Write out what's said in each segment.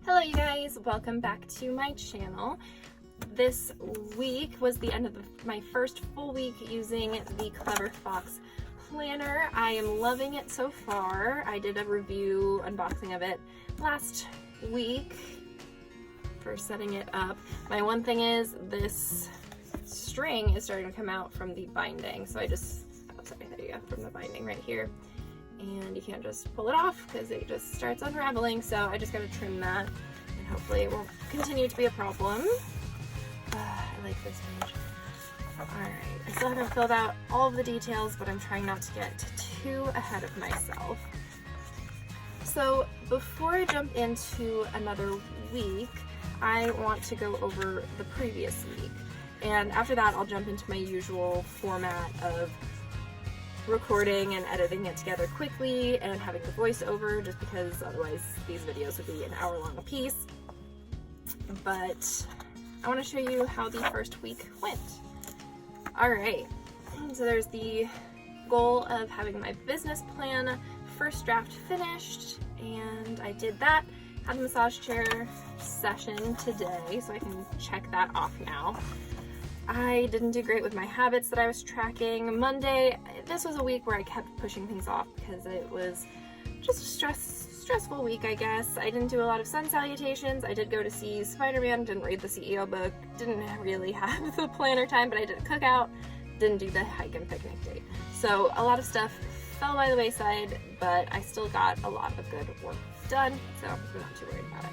Hello you guys, welcome back to my channel. This week was the end of my first full week using the Clever Fox planner. I am loving it so far. I did a review unboxing of it last week for setting it up. My one thing is this string is starting to come out from the binding, so I just, there you go, from the binding right here. And you can't just pull it off because it just starts unraveling, so I just gotta trim that and hopefully it won't continue to be a problem. I like this page. Alright, I still haven't filled out all of the details, but I'm trying not to get too ahead of myself. So before I jump into another week, I want to go over the previous week, and after that I'll jump into my usual format of recording and editing it together quickly and having the voiceover, just because otherwise these videos would be an hour long a piece. But I want to show you how the first week went. Alright, so there's the goal of having my business plan first draft finished, and I did that. Had a massage chair session today, so I can check that off now. I didn't do great with my habits that I was tracking. Monday, this was a week where I kept pushing things off because it was just a stressful week, I guess. I didn't do a lot of sun salutations. I did go to see Spider-Man, didn't read the CEO book, didn't really have the planner time, but I did a cookout, didn't do the hike and picnic date. So a lot of stuff fell by the wayside, but I still got a lot of good work done, so I'm not too worried about it.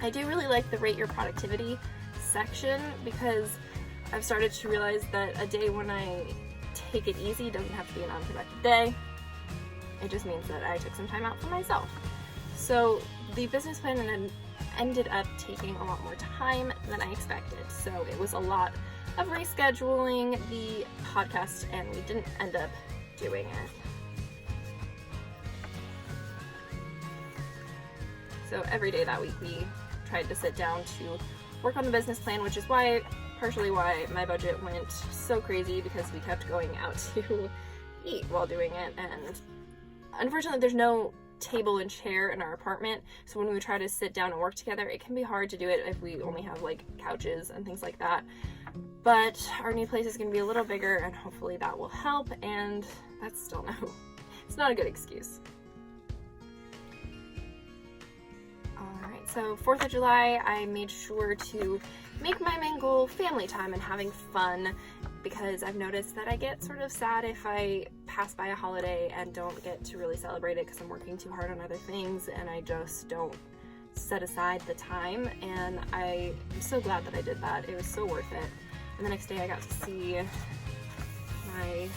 I do really like the rate your productivity section because I've started to realize that a day when I take it easy doesn't have to be an unproductive day. It just means that I took some time out for myself. So the business plan ended up taking a lot more time than I expected. So it was a lot of rescheduling the podcast, and we didn't end up doing it. So every day that week we tried to sit down to work on the business plan, which is partially why my budget went so crazy, because we kept going out to eat while doing it. And unfortunately there's no table and chair in our apartment, so when we try to sit down and work together, it can be hard to do it if we only have like couches and things like that. But our new place is going to be a little bigger, and hopefully that will help, and that's still it's not a good excuse. Alright, so 4th of July, I made sure to make my main goal family time and having fun, because I've noticed that I get sort of sad if I pass by a holiday and don't get to really celebrate it because I'm working too hard on other things and I just don't set aside the time, and I'm so glad that I did that. It was so worth it. And the next day I got to see my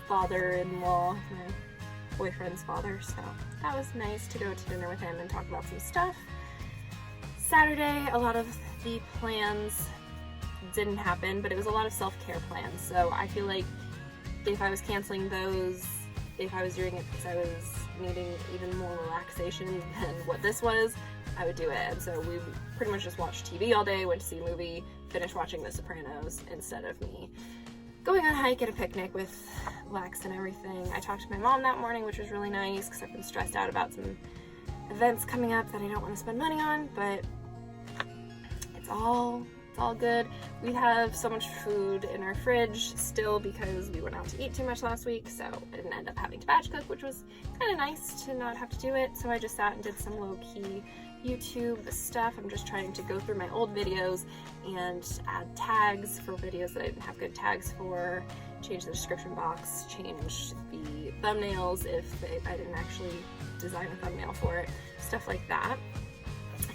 father-in-law, my boyfriend's father, so that was nice to go to dinner with him and talk about some stuff. Saturday, a lot of the plans didn't happen, but it was a lot of self-care plans, so I feel like if I was canceling those, if I was doing it because I was needing even more relaxation than what this was, I would do it. And so we pretty much just watched TV all day, went to see a movie, finished watching The Sopranos instead of me going on a hike and a picnic with Lex and everything. I talked to my mom that morning, which was really nice because I've been stressed out about some events coming up that I don't want to spend money on, but it's all good. We have so much food in our fridge still because we went out to eat too much last week, so I didn't end up having to batch cook, which was kind of nice to not have to do it. So I just sat and did some low-key YouTube stuff. I'm just trying to go through my old videos and add tags for videos that I didn't have good tags for, change the description box, change the thumbnails if I didn't actually design a thumbnail for it, stuff like that.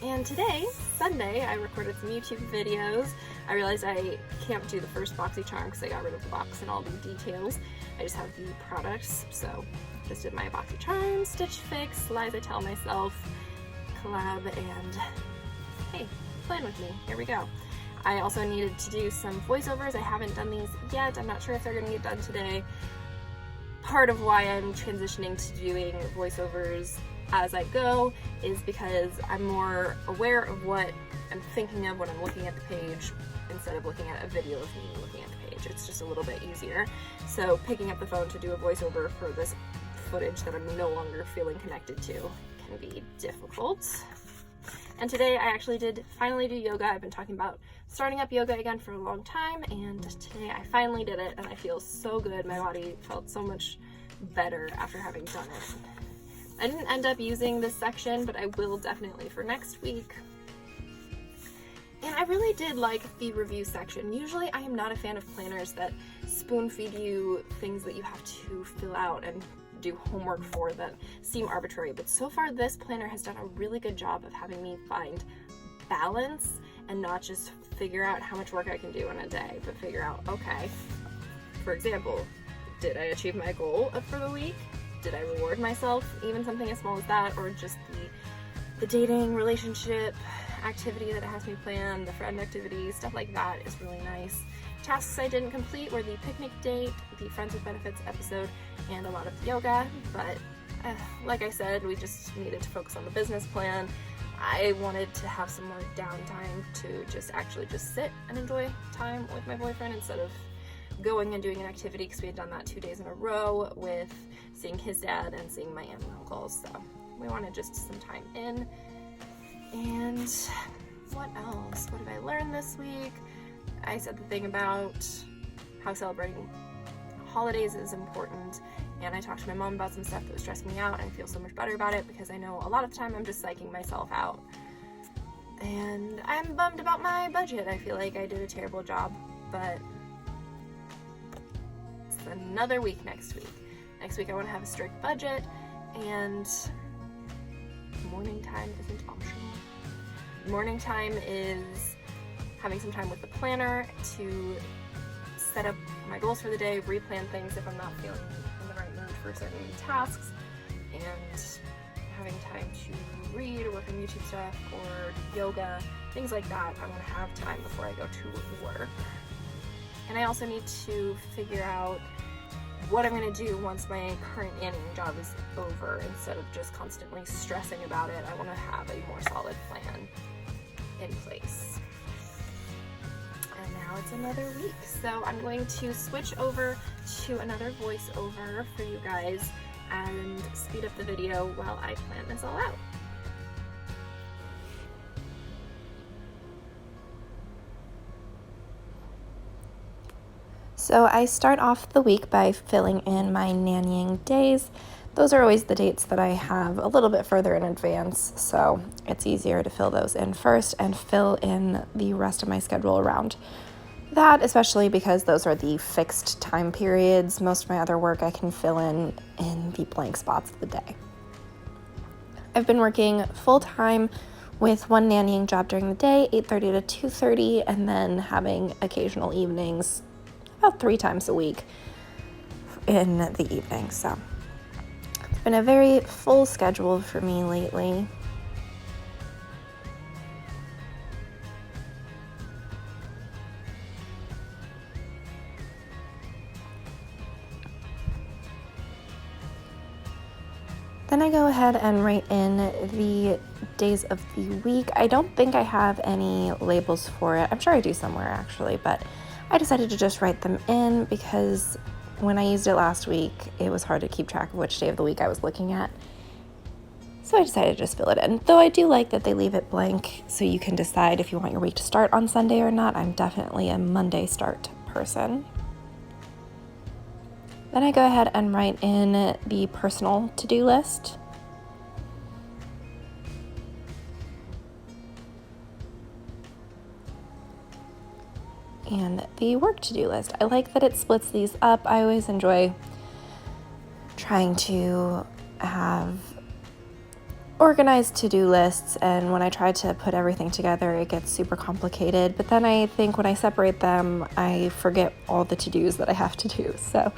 And today, Sunday, I recorded some YouTube videos. I realized I can't do the first BoxyCharm because I got rid of the box and all the details. I just have the products, so just did my BoxyCharm, Stitch Fix, Lies I Tell Myself, collab, and hey, plan with me, here we go. I also needed to do some voiceovers. I haven't done these yet. I'm not sure if they're going to get done today. Part of why I'm transitioning to doing voiceovers as I go is because I'm more aware of what I'm thinking of when I'm looking at the page instead of looking at a video of me looking at the page. It's just a little bit easier. So picking up the phone to do a voiceover for this footage that I'm no longer feeling connected to can be difficult. And today I actually did finally do yoga. I've been talking about starting up yoga again for a long time, and today I finally did it and I feel so good. My body felt so much better after having done it. I didn't end up using this section, but I will definitely for next week. And I really did like the review section. Usually I am not a fan of planners that spoon feed you things that you have to fill out and do homework for that seem arbitrary, but so far this planner has done a really good job of having me find balance and not just figure out how much work I can do in a day, but figure out, okay, for example, did I achieve my goal for the week? Did I reward myself? Even something as small as that, or just the dating relationship activity that it has me plan, the friend activity, stuff like that is really nice. Tasks I didn't complete were the picnic date, the Friends with Benefits episode, and a lot of yoga, but like I said, we just needed to focus on the business plan. I wanted to have some more downtime to just sit and enjoy time with my boyfriend instead of going and doing an activity, because we had done that 2 days in a row with seeing his dad and seeing my aunt and uncles, so we wanted just some time in. And what else? What did I learn this week? I said the thing about how celebrating holidays is important, and I talked to my mom about some stuff that was stressing me out, and I feel so much better about it because I know a lot of the time I'm just psyching myself out. And I'm bummed about my budget. I feel like I did a terrible job, but it's another week next week. Next week I want to have a strict budget, and morning time isn't optional. Morning time is having some time with the planner to set up my goals for the day, replan things if I'm not feeling in the right mood for certain tasks, and having time to read or work on YouTube stuff or yoga, things like that. I want to have time before I go to work. And I also need to figure out what I'm going to do once my current nannying job is over. Instead of just constantly stressing about it, I want to have a more solid plan in place. And now it's another week, so I'm going to switch over to another voiceover for you guys and speed up the video while I plan this all out. So I start off the week by filling in my nannying days. Those are always the dates that I have a little bit further in advance, so it's easier to fill those in first and fill in the rest of my schedule around that, especially because those are the fixed time periods. Most of my other work I can fill in the blank spots of the day. I've been working full-time with one nannying job during the day, 8:30 to 2:30, and then having occasional evenings about 3 times a week in the evening. So it's been a very full schedule for me lately. Then I go ahead and write in the days of the week. I don't think I have any labels for it. I'm sure I do somewhere actually, but I decided to just write them in because when I used it last week, it was hard to keep track of which day of the week I was looking at. So I decided to just fill it in. Though I do like that they leave it blank so you can decide if you want your week to start on Sunday or not. I'm definitely a Monday start person. Then I go ahead and write in the personal to-do list. And the work to-do list. I like that it splits these up. I always enjoy trying to have organized to-do lists, and when I try to put everything together, it gets super complicated. But then I think when I separate them, I forget all the to-dos that I have to do. So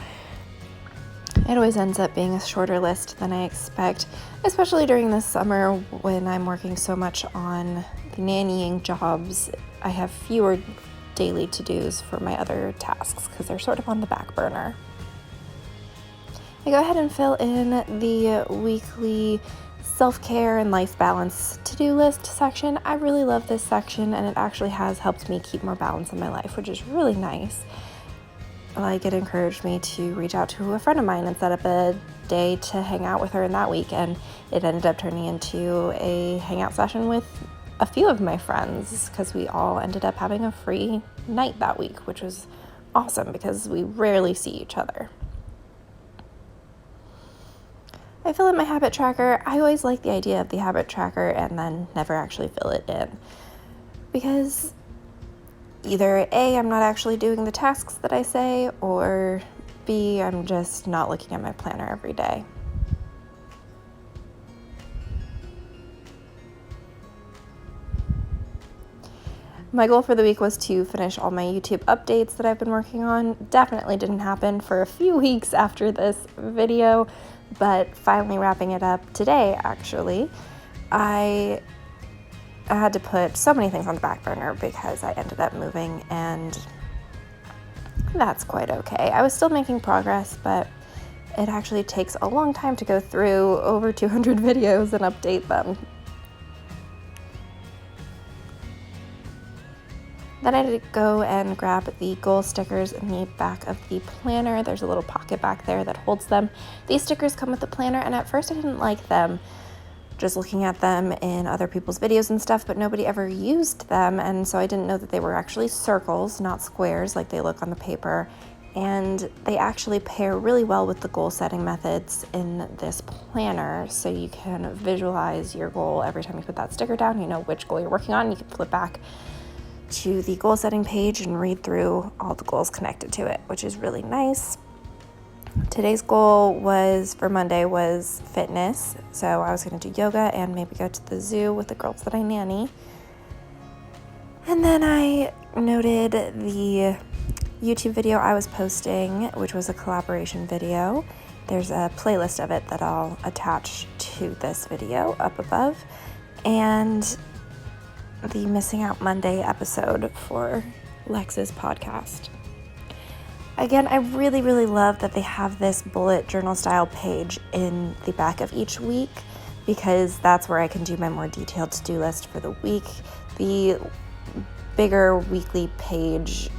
it always ends up being a shorter list than I expect, especially during the summer when I'm working so much on the nannying jobs. I have fewer daily to-dos for my other tasks because they're sort of on the back burner. I go ahead and fill in the weekly self-care and life balance to-do list section. I really love this section, and it actually has helped me keep more balance in my life, which is really nice. Like, it encouraged me to reach out to a friend of mine and set up a day to hang out with her in that week, and it ended up turning into a hangout session with a few of my friends because we all ended up having a free night that week, which was awesome because we rarely see each other. I fill in my habit tracker. I always like the idea of the habit tracker and then never actually fill it in because either A, I'm not actually doing the tasks that I say, or B, I'm just not looking at my planner every day. My goal for the week was to finish all my YouTube updates that I've been working on. Definitely didn't happen for a few weeks after this video, but finally wrapping it up today, actually. I had to put so many things on the back burner because I ended up moving, and that's quite okay. I was still making progress, but it actually takes a long time to go through over 200 videos and update them. Then I had to go and grab the goal stickers in the back of the planner. There's a little pocket back there that holds them. These stickers come with the planner, and at first I didn't like them, just looking at them in other people's videos and stuff, but nobody ever used them, and so I didn't know that they were actually circles, not squares like they look on the paper, and they actually pair really well with the goal setting methods in this planner, so you can visualize your goal every time you put that sticker down. You know which goal you're working on. You can flip back to the goal setting page and read through all the goals connected to it, which is really nice. Today's goal for Monday was fitness, so I was going to do yoga and maybe go to the zoo with the girls that I nanny. And then I noted the YouTube video I was posting, which was a collaboration video. There's a playlist of it that I'll attach to this video up above, and the Missing Out Monday episode for Lex's podcast. Again, I really, really love that they have this bullet journal style page in the back of each week because that's where I can do my more detailed to-do list for the week. The bigger weekly page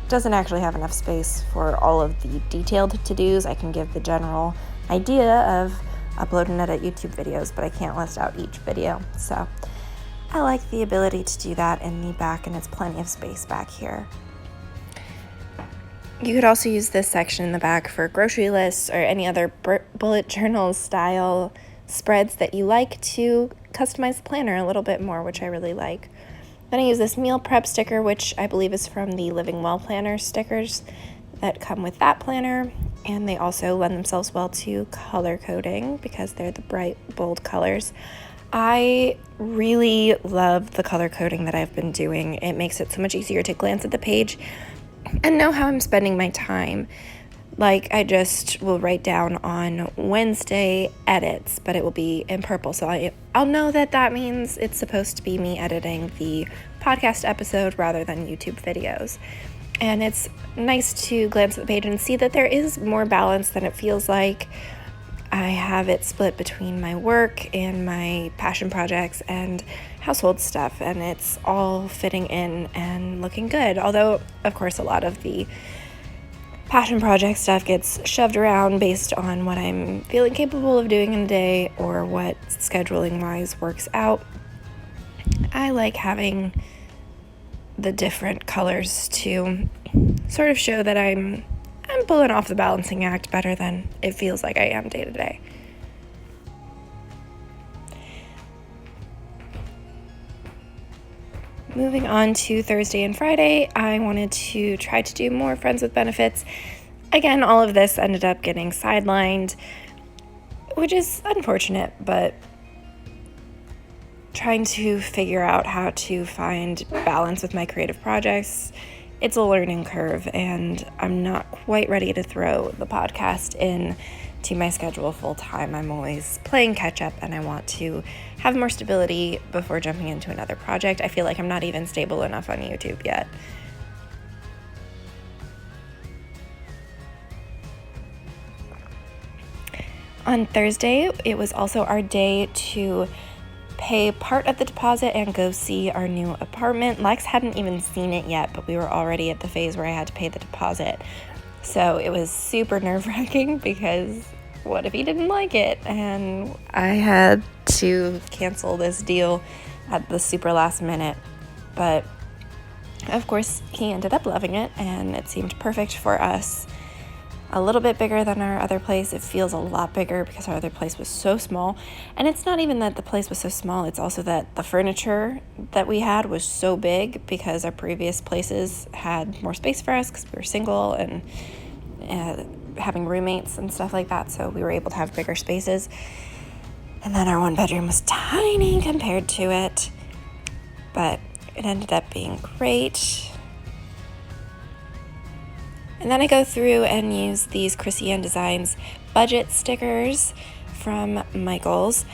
doesn't actually have enough space for all of the detailed to-dos. I can give the general idea of upload and edit YouTube videos, but I can't list out each video. So I like the ability to do that in the back, and it's plenty of space back here. You could also use this section in the back for grocery lists or any other bullet journal style spreads that you like to customize the planner a little bit more, which I really like. Then I use this meal prep sticker, which I believe is from the Living Well planner stickers that come with that planner, and they also lend themselves well to color coding because they're the bright, bold colors. I really love the color coding that I've been doing. It makes it so much easier to glance at the page and know how I'm spending my time. Like, I just will write down on Wednesday edits, but it will be in purple. So I'll know that means it's supposed to be me editing the podcast episode rather than YouTube videos. And it's nice to glance at the page and see that there is more balance than it feels like. I have it split between my work and my passion projects and household stuff, and it's all fitting in and looking good. Although, of course, a lot of the passion project stuff gets shoved around based on what I'm feeling capable of doing in a day or what scheduling-wise works out. I like having the different colors to sort of show that I'm pulling off the balancing act better than it feels like I am day to day. Moving on to Thursday and Friday, I wanted to try to do more Friends with Benefits. Again, all of this ended up getting sidelined, which is unfortunate, but trying to figure out how to find balance with my creative projects, it's a learning curve, and I'm not quite ready to throw the podcast in to my schedule full time. I'm always playing catch up, and I want to have more stability before jumping into another project. I feel like I'm not even stable enough on YouTube yet. On Thursday, it was also our day to pay part of the deposit and go see our new apartment. Lex hadn't even seen it yet, but we were already at the phase where I had to pay the deposit. So it was super nerve-wracking because what if he didn't like it? And I had to cancel this deal at the super last minute. But of course, he ended up loving it, and it seemed perfect for us. A little bit bigger than our other place. It feels a lot bigger because our other place was so small. And it's not even that the place was so small, it's also that the furniture that we had was so big because our previous places had more space for us because we were single and having roommates and stuff like that, so we were able to have bigger spaces. And then our one bedroom was tiny compared to it, but it ended up being great. And then I go through and use these Chrissy Ann Designs budget stickers from Michael's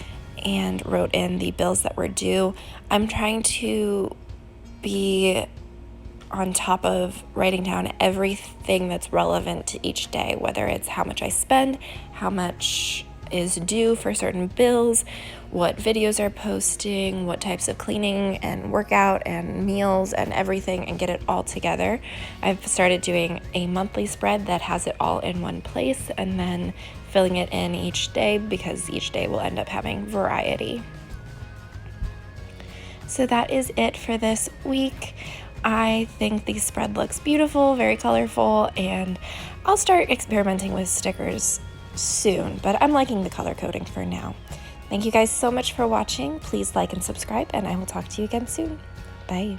and wrote in the bills that were due. I'm trying to be on top of writing down everything that's relevant to each day, whether it's how much I spend, how much is due for certain bills, what videos are posting, what types of cleaning and workout and meals and everything, and get it all together. I've started doing a monthly spread that has it all in one place and then filling it in each day because each day will end up having variety. So that is it for this week. I think the spread looks beautiful, very colorful, and I'll start experimenting with stickers soon, but I'm liking the color coding for now. Thank you guys so much for watching. Please like and subscribe, and I will talk to you again soon. Bye.